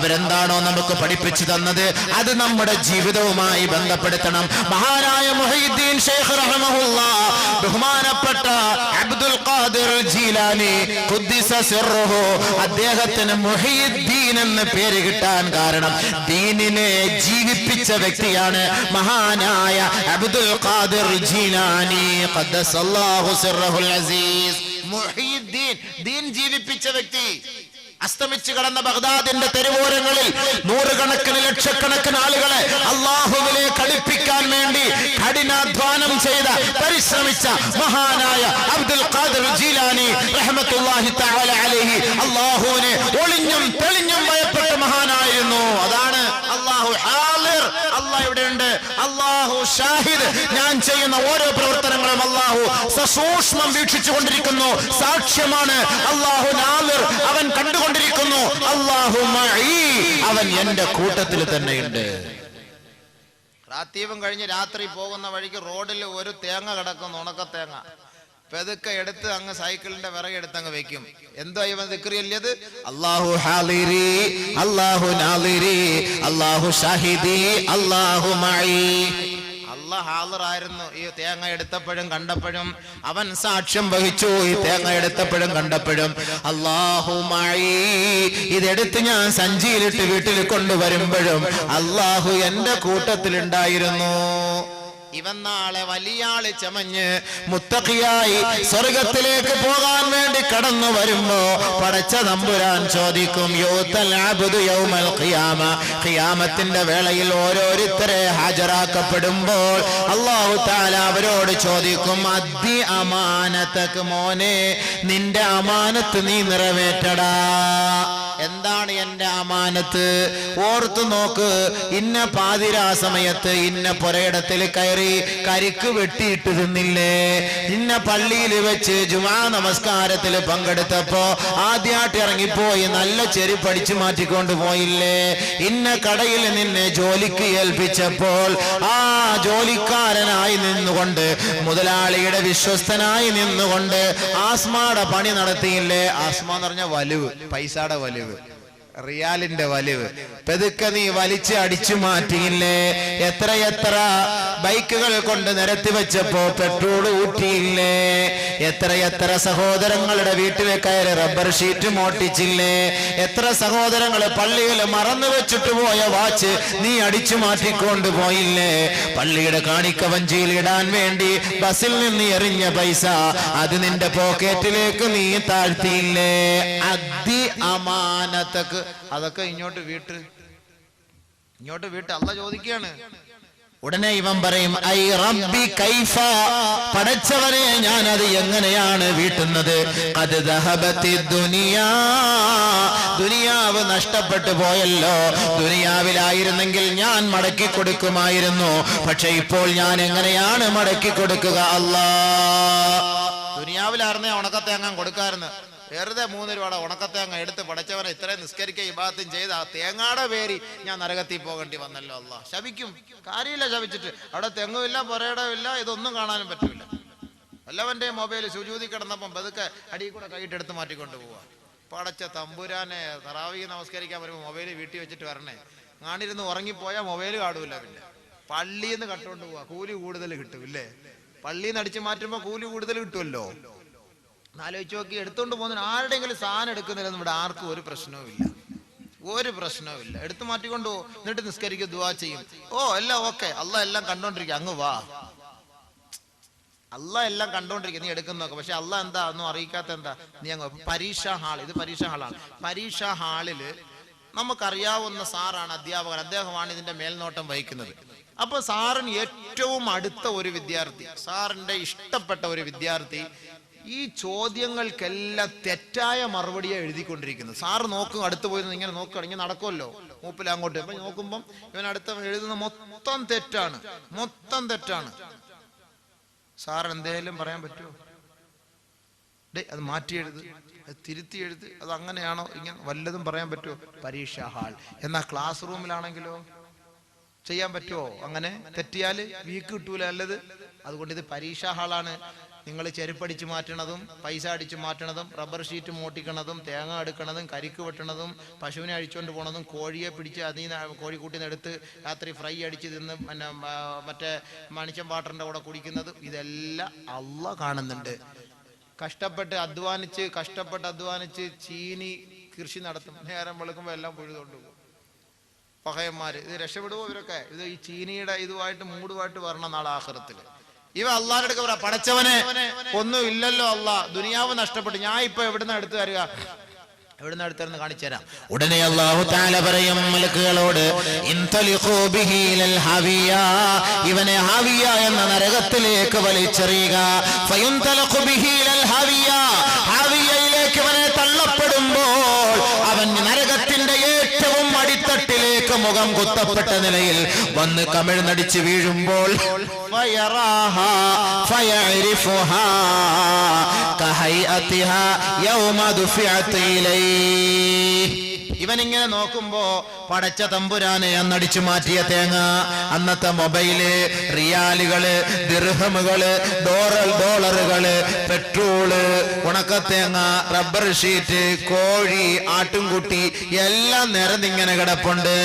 അവരെന്താണോ നമുക്ക് പഠിപ്പിച്ചു തന്നത് അത് നമ്മുടെ ജീവിതവുമായി ബന്ധപ്പെടുത്തണം. മഹാനായ മുഹയ്യിദ്ദീൻ ശൈഖ് റഹ്മഹുല്ലാഹ്, ബഹുമാനപ്പെട്ട അബ്ദുൽ ഖാദിർ ജീലാനി ഖുദ്ദിസ സിർറുഹു, അദ്ദേഹത്തിന് മുഹയ്യിദ്ദീൻ എന്ന പേര് കിട്ടാൻ കാരണം ദീനിനെ ജീവിപ്പിച്ച വ്യക്തിയാണ് മഹാനായ അബ്ദുൽ ഖാദിർ ജീലാനി ഖദ്ദസല്ലാഹു സിർറുൽ അസീസ്. മുഹയ്യിദ്ദീൻ, ദീൻ ജീവിപ്പിച്ച വ്യക്തി. അസ്തമിച്ചു കടന്ന ബഗ്ദാദിന്റെ തെരുവോരങ്ങളിൽ നൂറുകണക്കിന് ലക്ഷക്കണക്കിന് ആളുകളെ അല്ലാഹുവിലേക്ക് അടുപ്പിക്കാൻ വേണ്ടി കഠിനാധ്വാനം ചെയ്ത പരിശ്രമിച്ച മഹാനായ അബ്ദുൽ ഖാദിർ ജീലാനി റഹ്മത്തുള്ളാഹി തആല അലൈഹി അല്ലാഹുവിനെ ഒളിഞ്ഞും തെളിഞ്ഞും ഭയപ്പെട്ട മഹാനായിരുന്നു. അതാണ് അല്ലാഹു ഹാലിർ, അല്ലാഹു ഇവിടെയുണ്ട്, അല്ലാഹു ഷാഹിദ്, ഞാൻ ചെയ്യുന്ന ഓരോ പ്രവർത്തനങ്ങളും അല്ലാഹു സസൂക്ഷ്മം വീക്ഷിച്ചു കൊണ്ടിരിക്കുന്നു, സാക്ഷ്യമാണ്. അല്ലാഹു നാലിർ, അവൻ കണ്ടുകൊണ്ടിരിക്കുന്നു. അല്ലാഹു മഈ, അവൻ എന്റെ കൂട്ടത്തിൽ തന്നെയുണ്ട്. റാത്തീവും കഴിഞ്ഞ് രാത്രി പോകുന്ന വഴിക്ക് റോഡിൽ ഒരു തേങ്ങ കിടക്കുന്നു, ഉണക്കത്തേങ്ങ. പെതുക്കെ എടുത്ത് അങ്ങ് സൈക്കിളിന്റെ വിറകെടുത്ത് അങ്ങ് വെക്കും. എന്തോ ഇവൻ ദിക്റിയല്ലത്? അല്ലാഹു ഹാലിരി, അല്ലാഹു നാലിരി, അല്ലാഹു ഷാഹിദി, അല്ലാഹു മഈ. അല്ലാഹു ഹാലിറായിരുന്നു ഈ തേങ്ങ എടുത്തപ്പോഴും കണ്ടപ്പോഴും. അവൻ സാക്ഷ്യം വഹിച്ചു ഈ തേങ്ങ എടുത്തപ്പോഴും കണ്ടപ്പോഴും. അല്ലാഹു മഈ, ഇതെടുത്ത് ഞാൻ സഞ്ചിയിലിട്ട് വീട്ടിൽ കൊണ്ടുവരുമ്പോഴും അല്ലാഹു എന്റെ കൂട്ടത്തിലുണ്ടായിരുന്നു. ഇവൻ നാളെ വലിയാള് ചമഞ്ഞ് മുത്തഖിയായി സ്വർഗത്തിലേക്ക് പോകാൻ വേണ്ടി കടന്നു വരുമ്പോ പടച്ച തമ്പുരാൻ ചോദിക്കും, യൂതൽ അബ്ദു യൗമൽ ഖിയാമ, ഖിയാമത്തിന്റെ വേളയിൽ ഓരോരുത്തരെ ഹാജരാക്കപ്പെടുമ്പോൾ അല്ലാഹു തആല അവരോട് ചോദിക്കും, അദ്ദി അമാനതക, മോനെ നിന്റെ അമാനത്ത് നീ നിറവേറ്റടാ. എന്താണ് എന്റെ അമാനത്ത്? ഓർത്തു നോക്ക്. ഇന്ന പാതിരാ സമയത്ത് ഇന്ന പുരയിടത്തിൽ കയറി കരിക്ക് വെട്ടിയിട്ട് തിന്നില്ലേ? ഇന്ന പള്ളിയിൽ വെച്ച് ജുമാ നമസ്കാരത്തിൽ പങ്കെടുത്തപ്പോ ആദ്യമായിട്ട് ഇറങ്ങിപ്പോയി നല്ല ചെരുപ്പ് അടിച്ചു മാറ്റിക്കൊണ്ട് പോയില്ലേ? ഇന്ന കടയിൽ നിന്നെ ജോലിക്ക് ഏൽപ്പിച്ചപ്പോൾ ആ ജോലിക്കാരനായി നിന്നുകൊണ്ട്, മുതലാളിയുടെ വിശ്വസ്തനായി നിന്നുകൊണ്ട് ആസ്മയുടെ പണി നടത്തിയില്ലേ? ആസ്മ എന്ന് പറഞ്ഞ വലുവ്, പൈസയുടെ വലുവ്, റിയാലിന്റെ വലിവ്. പെതുക്കെ നീ വലിച്ച് അടിച്ചു മാറ്റിയില്ലേ? എത്രയെത്ര ബൈക്കുകൾ കൊണ്ട് നിരത്തി വെച്ചപ്പോ പെട്രോൾ ഊറ്റിയില്ലേ? എത്രയെത്ര സഹോദരങ്ങളുടെ വീട്ടിൽ കയറി റബ്ബർ ഷീറ്റ് മോട്ടിച്ചില്ലേ? എത്ര സഹോദരങ്ങൾ പള്ളിയിൽ മറന്നു വെച്ചിട്ട് പോയ വാച്ച് നീ അടിച്ചു മാറ്റിക്കൊണ്ട് പോയില്ലേ? പള്ളിയുടെ കാണിക്ക വഞ്ചിയിൽ ഇടാൻ വേണ്ടി ബസ്സിൽ നിന്ന് എറിഞ്ഞ പൈസ അത് നിന്റെ പോക്കറ്റിലേക്ക് നീ താഴ്ത്തിയില്ലേ? അദ്ദി അമാനതക, അതൊക്കെ ഇങ്ങോട്ട് വീട്ട്, ഇങ്ങോട്ട് വീട്ട്. അല്ലാഹു ചോദിക്കുകയാണ്. ഉടനെ ഇവൻ പറയും, ഐ റബ്ബി കൈഫ, പടച്ചവനെ ഞാൻ അത് എങ്ങനെയാണ് വീട്ടുന്നത്? ഖദ് ദഹബത്തി ദുനിയാ, ദുനിയാവ് നഷ്ടപ്പെട്ടു പോയല്ലോ. ദുനിയാവിലായിരുന്നെങ്കിൽ ഞാൻ മടക്കി കൊടുക്കുമായിരുന്നു, പക്ഷെ ഇപ്പോൾ ഞാൻ എങ്ങനെയാണ് മടക്കി കൊടുക്കുക? അല്ലാഹ്, ദുനിയാവിലായിരുന്നേ ഉണക്കത്തേങ്ങാൻ കൊടുക്കാറുണ്ട്. വെറുതെ 3 രൂപയുടെ ഉണക്കത്തേങ്ങ എടുത്ത് പടച്ചവനെ ഇത്രയും നിസ്കരിക്കുക ഇബാദത്തും ചെയ്ത് ആ തേങ്ങാടെ പേരി ഞാൻ നരകത്തിൽ പോകേണ്ടി വന്നല്ലോ. അല്ലാഹ് ശപിക്കും. കാര്യമില്ല ശപിച്ചിട്ട്. അവിടെ തെങ്ങുമില്ല, പുരയിടമില്ല, ഇതൊന്നും കാണാനും പറ്റൂല. വല്ലവന്റെ മൊബൈൽ സുജൂദി കിടന്നപ്പം പതുക്കെ അടിയിൽ കൂടെ കൈയിട്ടെടുത്ത് മാറ്റിക്കൊണ്ട് പോവാ. പടച്ച തമ്പുരാനെ, തറാവീഹ് നമസ്കരിക്കാൻ വരുമ്പോൾ മൊബൈൽ വീട്ടിൽ വെച്ചിട്ട് വരണേ. കാണിരുന്ന് ഉറങ്ങിപ്പോയാൽ മൊബൈൽ കാണൂല. പിന്നെ പള്ളിയിൽ നിന്ന് കട്ടുകൊണ്ട് പോവാ, കൂലി കൂടുതൽ കിട്ടും ഇല്ലേ? പള്ളിയിൽ നിന്ന് അടിച്ചു മാറ്റുമ്പോ കൂലി കൂടുതൽ കിട്ടുമല്ലോ. ആലോചിച്ച് നോക്കി. എടുത്തോണ്ട് പോകുന്ന ആരുടെയെങ്കിലും സാധനം എടുക്കുന്നില്ലെന്ന് ഇവിടെ ആർക്കും ഒരു പ്രശ്നവും ഇല്ല, ഒരു പ്രശ്നവും ഇല്ല. എടുത്തു മാറ്റിക്കൊണ്ട് പോകും, എന്നിട്ട് നിസ്കരിക്കുക, ദുആ ചെയ്യും. ഓ എല്ലാം ഓക്കെ, അല്ലാഹ് എല്ലാം കണ്ടോണ്ടിരിക്കുക, അങ്ങ് വാ. അല്ലാഹ് എല്ലാം കണ്ടോണ്ടിരിക്കുക, നീ എടുക്കുന്നൊക്കെ. പക്ഷെ അല്ലാഹ് എന്താ ഒന്നും അറിയിക്കാത്ത എന്താ? നീ അങ്ങ് പരീക്ഷാ ഹാൾ, ഇത് പരീക്ഷാ ഹാളാണ്. പരീക്ഷാ ഹാളില് നമുക്കറിയാവുന്ന സാറാണ് അധ്യാപകൻ, അദ്ദേഹമാണ് ഇതിന്റെ മേൽനോട്ടം വഹിക്കുന്നത്. അപ്പൊ സാറിന് ഏറ്റവും അടുത്ത ഒരു വിദ്യാർത്ഥി, സാറിന്റെ ഇഷ്ടപ്പെട്ട ഒരു വിദ്യാർത്ഥി ഈ ചോദ്യങ്ങൾക്കെല്ലാം തെറ്റായ മറുപടിയെ എഴുതിക്കൊണ്ടിരിക്കുന്നത്. സാറ് നോക്കും, അടുത്ത് പോയി ഇങ്ങനെ നോക്കുകയാണെങ്കിൽ നടക്കുമല്ലോ, മൂപ്പിൽ അങ്ങോട്ട്. അപ്പൊ നോക്കുമ്പം ഇവൻ അടുത്ത എഴുതുന്ന മൊത്തം തെറ്റാണ്, മൊത്തം തെറ്റാണ്. സാർ എന്തേലും പറയാൻ പറ്റുമോ? അത് മാറ്റി എഴുത്, അത് തിരുത്തി എഴുത്, അത് അങ്ങനെയാണോ ഇങ്ങനെ വല്ലതും പറയാൻ പറ്റുമോ? പരീക്ഷാ ഹാൾ. എന്നാ ക്ലാസ് റൂമിലാണെങ്കിലോ ചെയ്യാൻ പറ്റുമോ? അങ്ങനെ തെറ്റിയാല് വീക്ക് കിട്ടൂല. അല്ലത് അതുകൊണ്ട് ഇത് പരീക്ഷാ ഹാളാണ്. നിങ്ങൾ ചെരുപ്പടിച്ച് മാറ്റണതും പൈസ അടിച്ച് മാറ്റണതും റബ്ബർ ഷീറ്റ് മോട്ടിക്കണതും തേങ്ങ എടുക്കണതും കരിക്ക് വെട്ടണതും പശുവിനെ അഴിച്ചുകൊണ്ട് പോണതും കോഴിയെ പിടിച്ച് അതിൽ നിന്ന് കോഴിക്കൂട്ടിൽ നിന്ന് എടുത്ത് രാത്രി ഫ്രൈ അടിച്ച് തിന്ന് പിന്നെ മറ്റേ മണിച്ചം വാട്ടറിൻ്റെ കൂടെ കുടിക്കുന്നതും ഇതെല്ലാം അള്ളാഹ് കാണുന്നുണ്ട്. കഷ്ടപ്പെട്ട് അധ്വാനിച്ച് ചീനി കൃഷി നടത്തും. നേരം വെളുക്കുമ്പോൾ എല്ലാം പൊഴുതുകൊണ്ട് പോകും. പഹയന്മാര് ഇത് രക്ഷപ്പെടുവോ? ഇവരൊക്കെ ഇത് ഈ ചീനിയുടെ ഇതുമായിട്ട് മൂടുമായിട്ട് വരണം നാളെ ആഖിറത്തിൽ. ഇവ അള്ളാഹിന്റെ അടുക്ക പറ, പടച്ചവനെ ഒന്നും ഇല്ലല്ലോ അള്ളാ, ദുനിയാവ് നഷ്ടപ്പെട്ടു, ഞാൻ ഇപ്പൊ എവിടുന്ന് എടുത്തു തരിക, എവിടുന്ന് എടുത്തെന്ന് കാണിച്ചു തരാം. ഉടനെ അല്ലാഹു തആല പറയും മലക്കുകളോട്, ഇൻതലിഖൂ ബിഹി ഇലൽ ഹാവിയ, ഇവനെ ഹാവിയ എന്ന നരകത്തിലേക്ക് വലിച്ചെറിയുക. ഫയുൻതലിഖു ബിഹി ഇലൽ ഹാവിയ, ഹാവിയയിലേക്ക് ഇവനെ തള്ളപ്പെടുമ്പോൾ അവൻ നരകത്തിന്റെ ഏറ്റവും അടിത്തട്ടിലേക്ക് മുഖം കുത്തപ്പെട്ട നിലയിൽ വന്ന് കമിഴ്ന്നടിച്ച് വീഴുമ്പോൾ ഫയറാഹാ ഫയഅരിഫുഹാ കഹൈഅതിഹാ യൗമ ദുഫിഅത ഇലൈഹി. ഇവനിങ്ങനെ നോക്കുമ്പോ പടച്ച തമ്പുരാനെ അന്നടിച്ചു മാറ്റിയ തേങ്ങ, അന്നത്തെ മൊബൈല്, റിയാലുകള്, ദിർഹമുകള്, ഡോളറുകള്, പെട്രോള്, ഉണക്കത്തേങ്ങ, റബ്ബർ ഷീറ്റ്, കോഴി, ആട്ടുംകുട്ടി എല്ലാം നിരന്നിങ്ങനെ കിടപ്പുണ്ട്.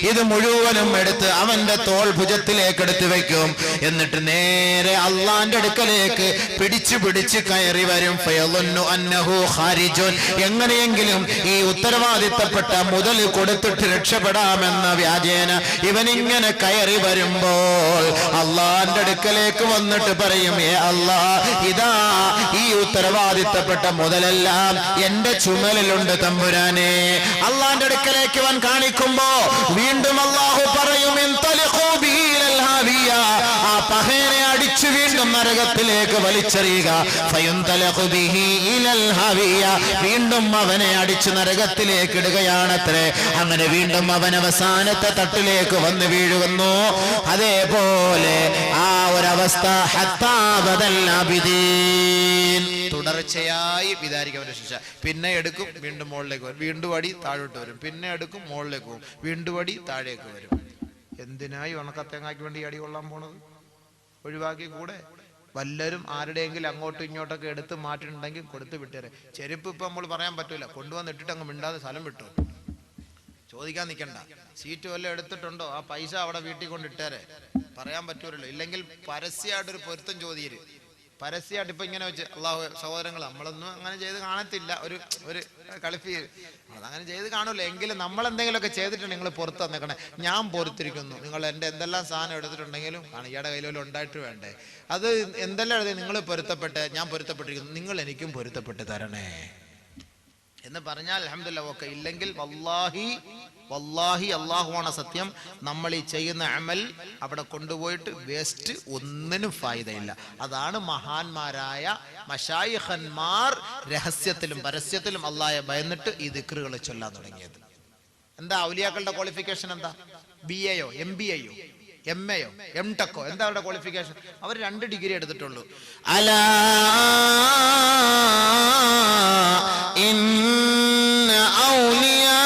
ഇത് മുഴുവനും എടുത്ത് അവന്റെ തോൾ ഭുജത്തിലേക്ക് എടുത്തു വെക്കും. എന്നിട്ട് നേരെ അള്ളാന്റെ അടുക്കലേക്ക് പിടിച്ച് കയറി വരും. എങ്ങനെയെങ്കിലും ഈ ഉത്തരവാദിത്തപ്പെട്ട മുതൽ കൊടുത്തിട്ട് രക്ഷപ്പെടാമെന്ന വ്യാജേന ഇവനിങ്ങനെ കയറി വരുമ്പോൾ അള്ളാന്റെ അടുക്കലേക്ക് വന്നിട്ട് പറയും, ഏ അല്ലാ, ഇതാ ഈ ഉത്തരവാദിത്തപ്പെട്ട മുതലെല്ലാം എന്റെ ചുമലിലുണ്ട് തമ്പുരാനെ. അള്ളാന്റെ അടുക്കലേക്ക് അവൻ കാണിക്കുമ്പോ വീണ്ടും അള്ളാഹു പറയും, ഇൻതലിഖൂ ബിഹി ഇലൽ ഹാവിയ, ആ പഹേനെ അടിച്ചു വീണ്ടും നരകത്തിലേക്ക് വലിച്ചെറിയുക. ഫയുൻതലിഖു ബിഹി ഇലൽ ഹാവിയ, വീണ്ടും അവനെ അടിച്ചു നരകത്തിലേക്ക് ഇടുകയാണത്രേ. അങ്ങനെ വീണ്ടും അവൻ അവസാനത്തെ തട്ടിലേക്ക് വന്ന് വീഴുന്നു. അതേപോലെ ആ ഒരവസ്ഥ ഹത്താ ബദൽ അബിദീൻ, തുടർച്ചയായി വിചാരിക്കും അവന്റെ ശിക്ഷ. പിന്നെ എടുക്കും, വീണ്ടും മുകളിലേക്ക് വരും, വീണ്ടും അടി താഴോട്ട് വരും, പിന്നെ എടുക്കും, മുകളിലേക്ക് പോകും, വീണ്ടും അടി താഴേക്ക് വരും. എന്തിനായി ഉണക്കത്തേങ്ങാക്ക് വേണ്ടി അടി കൊള്ളാൻ പോണത്? ഒഴിവാക്കി കൂടെ. വല്ലരും ആരുടെയെങ്കിലും അങ്ങോട്ടും ഇങ്ങോട്ടൊക്കെ എടുത്ത് മാറ്റിട്ടുണ്ടെങ്കിൽ കൊടുത്ത് വിട്ടേരെ. ചെരുപ്പ് ഇപ്പൊ നമ്മൾ പറയാൻ പറ്റൂല, കൊണ്ടുവന്നിട്ടിട്ട് അങ്ങ് മിണ്ടാതെ സ്ഥലം വിട്ടു, ചോദിക്കാൻ നിൽക്കണ്ട. സീറ്റ് വല്ലതും എടുത്തിട്ടുണ്ടോ, ആ പൈസ അവിടെ വീട്ടിൽ കൊണ്ടിട്ടേരെ, പറയാൻ പറ്റൂലല്ലോ. ഇല്ലെങ്കിൽ പരസ്യമായിട്ടൊരു പൊരുത്തം ചോദ്യര്, പരസ്യമായിട്ട് ഇപ്പൊ ഇങ്ങനെ വെച്ച്, അള്ളാഹു സഹോദരങ്ങൾ, നമ്മളൊന്നും അങ്ങനെ ചെയ്ത് കാണത്തില്ല, ഒരു കളിപ്പി അതങ്ങനെ ചെയ്ത് കാണൂല. എങ്കിലും നമ്മൾ എന്തെങ്കിലുമൊക്കെ ചെയ്തിട്ടുണ്ട്, നിങ്ങൾ പുറത്ത് തന്നേക്കണേ, ഞാൻ പൊറത്തിരിക്കുന്നു, നിങ്ങൾ എൻ്റെ എന്തെല്ലാം സാധനം എടുത്തിട്ടുണ്ടെങ്കിലും കാണും, ഇയാളുടെ കയ്യിലും ഉണ്ടായിട്ട് വേണ്ടേ, അത് എന്തെല്ലാം എഴുതി, നിങ്ങൾ പൊരുത്തപ്പെട്ട്, ഞാൻ പൊരുത്തപ്പെട്ടിരിക്കുന്നു, നിങ്ങൾ എനിക്കും പൊരുത്തപ്പെട്ട് തരണേ എന്ന് പറഞ്ഞാൽ അൽഹംദുലില്ലാഹ് ഓക്കെ. ഇല്ലെങ്കിൽ വല്ലാഹി അല്ലാഹുവാണ് സത്യം, നമ്മൾ ഈ ചെയ്യുന്ന അമൽ അവിടെ കൊണ്ടുപോയിട്ട് വേസ്റ്റ്, ഒന്നിനും ഫായിദയില്ല. അതാണ് മഹാന്മാരായ മശായിഖന്മാർ രഹസ്യത്തിലും പരസ്യത്തിലും അല്ലാഹയെ ഭയന്നിട്ട് ഈ ദിക്റുകൾ ചൊല്ലാൻ തുടങ്ങിയത്. എന്താ ഔലിയാക്കളുടെ ക്വാളിഫിക്കേഷൻ? എന്താ? BA യോ MBA യോ MA യോ MTech എന്താ അവരുടെ ക്വാളിഫിക്കേഷൻ? അവർ 2 ഡിഗ്രി എടുത്തിട്ടുള്ളൂ. അലാ ഇന്ന ഔലിയാ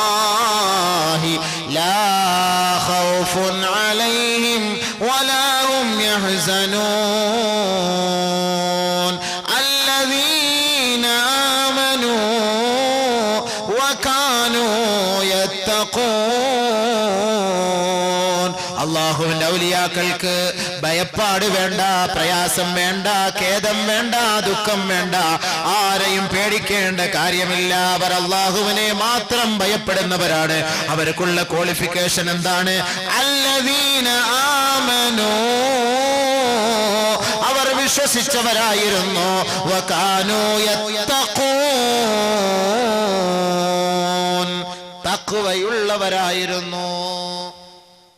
അല്ലാഹി ലാ ഖൗഫുൻ അലൈഹിം വലാ ഹും യഹ്സനൂൻ അല്ലദീന ആമനൂ വകാനൂ യത്തഖൂൻ. അല്ലാഹുവിന്റെ ഔലിയാക്കൾക്ക് ഭയപ്പാട് വേണ്ട, പ്രയാസം വേണ്ട, ഖേദം വേണ്ട, ദുഃഖം വേണ്ട, ആരെയും പേടിക്കേണ്ട കാര്യമില്ല. അവർ അല്ലാഹുവിനെ മാത്രം ഭയപ്പെടുന്നവരാണ്. അവർക്കുള്ള ക്വാളിഫിക്കേഷൻ എന്താണ്? അല്ലദീന ആമനൂ, അവർ വിശ്വസിച്ചവരായിരുന്നു, വകാനൂ യത്തഖൂൻ, തഖ്വയുള്ളവരായിരുന്നു.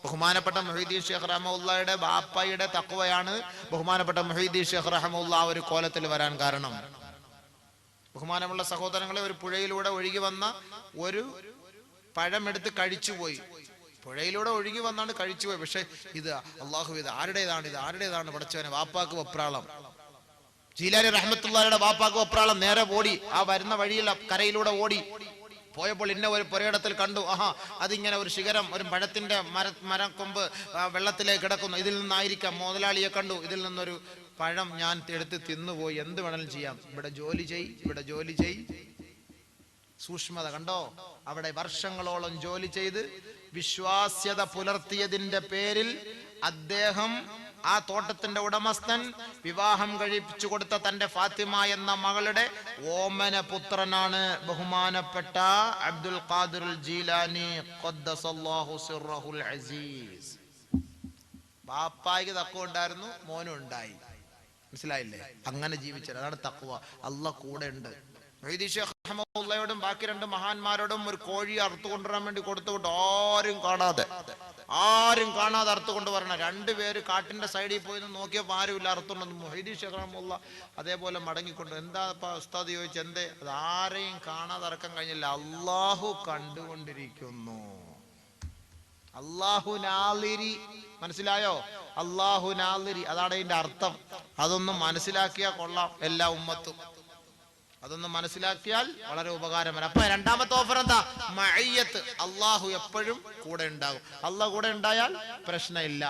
ബഹുമാനപ്പെട്ട മുഹീദ്ദീൻ ശൈഖ് റഹ്മത്തുള്ളാഹിയുടെ ബാപ്പയുടെ തഖ്വയാണ് ബഹുമാനപ്പെട്ട മുഹീദ്ദീൻ ശൈഖ് റഹ്മത്തുള്ളാഹി ഒരു കോലത്തിൽ വരാൻ കാരണം. ബഹുമാനമുള്ള സഹോദരങ്ങളെ, ഒരു പുഴയിലൂടെ ഒഴുകി വന്ന ഒരു പഴമെടുത്ത് കഴിച്ചുപോയി. പുഴയിലൂടെ ഒഴുകി വന്നാണ് കഴിച്ചുപോയി. പക്ഷെ ഇത് അള്ളാഹു, ഇത് ആരുടേതാണ് പടച്ചവനെ? വാപ്പാക്ക് വെപ്രാളം. ജീലാനി റഹ്മത്തുള്ളാഹിയുടെ വാപ്പാക്ക് വെപ്രാളം. നേരെ ഓടി, ആ വരുന്ന വഴിയിൽ കരയിലൂടെ ഓടി. പോയപ്പോൾ ഇന്ന ഒരു പുരയിടത്തിൽ കണ്ടു, ആഹാ അതിങ്ങനെ ഒരു ശിഖരം, ഒരു പഴത്തിന്റെ മരക്കൊമ്പ് വെള്ളത്തിലേക്ക് കിടക്കുന്നു, ഇതിൽ നിന്നായിരിക്കാം. മുതലാളിയെ കണ്ടു, ഇതിൽ നിന്നൊരു പഴം ഞാൻ എടുത്ത് തിന്നുപോയി, എന്ത് വേണമെങ്കിലും ചെയ്യാം, ഇവിടെ ജോലി ചെയ്, ഇവിടെ ജോലി ചെയ്. സൂക്ഷ്മത കണ്ടോ? അവിടെ വർഷങ്ങളോളം ജോലി ചെയ്ത് വിശ്വാസ്യത പുലർത്തിയതിന്റെ പേരിൽ അദ്ദേഹം, ആ തോട്ടത്തിന്റെ ഉടമസ്ഥൻ, വിവാഹം കഴിപ്പിച്ചു കൊടുത്ത തന്റെ ഫാത്തിമ എന്ന മകളുടെ ഓമന പുത്രനാണ് ബഹുമാനപ്പെട്ട അബ്ദുൽ ഖാദിർ ജീലാനി ഖദ്ദസല്ലാഹു സിർറഹുൽ അസീസ്. ബാപ്പായ്ക്ക് തഖ്വ ഉണ്ടായിരുന്നു, മോനും ഉണ്ടായി. മനസ്സിലായില്ലേ? അങ്ങനെ ജീവിച്ചത്, അതാണ് തഖ്വ. അല്ലാഹ് കൂടെ ഉണ്ട്. മൊഹീദി ശൈഖ് റഹ്മത്തുള്ളാഹിയോടും ബാക്കി രണ്ട് മഹാന്മാരോടും ഒരു കോഴി അറുത്തു കൊണ്ടുവരാൻ വേണ്ടി കൊടുത്തുവിട്ട് ആരും കാണാതെ അറുത്തു കൊണ്ടുവരണം. രണ്ടുപേര് കാട്ടിന്റെ സൈഡിൽ പോയി നോക്കിയപ്പോൾ ആരുമില്ല, അറുത്തുണ്ടെന്ന്. മൊഹീദി ശൈഖ് റഹ്മത്തുള്ളാഹി അതേപോലെ മടങ്ങിക്കൊണ്ട്, എന്താ ഉസ്താദ് ചോദിച്ചു, എന്തേ? അത് ആരെയും കാണാതെ അറക്കാൻ കഴിഞ്ഞില്ല, അള്ളാഹു കണ്ടുകൊണ്ടിരിക്കുന്നു. അള്ളാഹു നാളിരി, മനസ്സിലായോ? അള്ളാഹു നാളിരി, അതാണ് ഇതിന്റെ അർത്ഥം. അതൊന്നും മനസ്സിലാക്കിയാൽ കൊള്ളാം എല്ലാ ഉമ്മത്തും. അതൊന്നും മനസ്സിലാക്കിയാൽ വളരെ ഉപകാരമാണ്. അപ്പൊ രണ്ടാമത്തെ ഓഫർ എന്താ? മഅയ്യത്ത്. അള്ളാഹു എപ്പോഴും കൂടെ ഉണ്ടാകും. അള്ളാഹു കൂടെ ഉണ്ടായാൽ പ്രശ്നമില്ല.